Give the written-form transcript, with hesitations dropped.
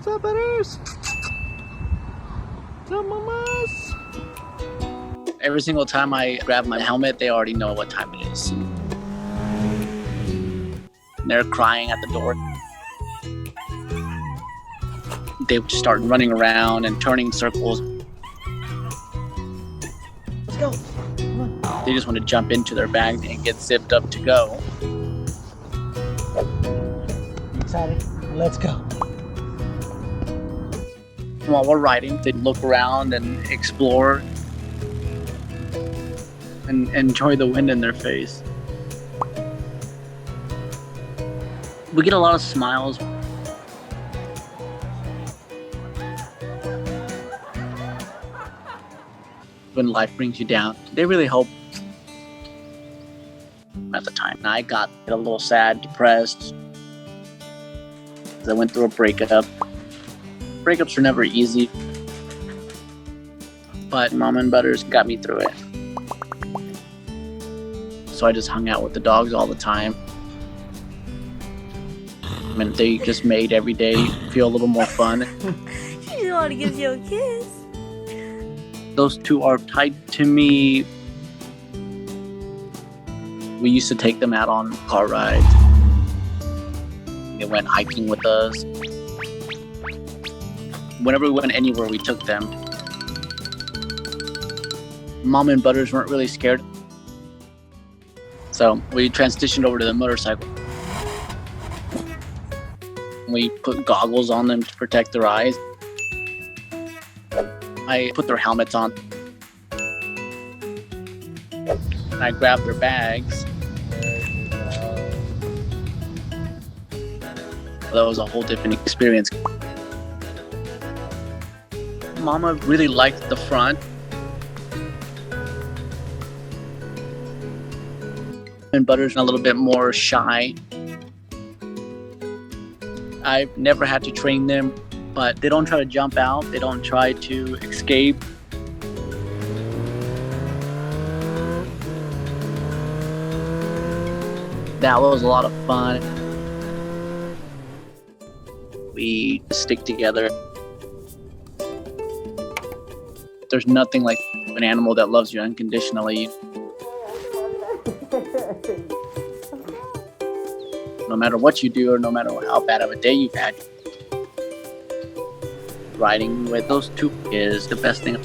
What's up, Butters? What's up, mamas? Every single time I grab my helmet, they already know what time it is. They're crying at the door. They would start running around and turning circles. Let's go. Come on. They just want to jump into their bag and get zipped up to go. You excited? Let's go. While we're riding, they look around and explore and enjoy the wind in their face. We get a lot of smiles. When life brings you down, they really help. At the time, I got a little sad, depressed. I went through a breakup. Breakups are never easy, but Momma and Butters got me through it. So I just hung out with the dogs all the time. And they just made every day feel a little more fun. She just want to give you a kiss. Those two are tied to me. We used to take them out on car rides. They went hiking with us. Whenever we went anywhere, we took them. Momma and Butters weren't really scared. So we transitioned over to the motorcycle. We put goggles on them to protect their eyes. I put their helmets on. I grabbed their bags. That was a whole different experience. Mama really liked the front. And Butters a little bit more shy. I've never had to train them, but they don't try to jump out. They don't try to escape. That was a lot of fun. We stick together. There's nothing like an animal that loves you unconditionally. No matter what you do or no matter how bad of a day you've had, riding with those two is the best thing.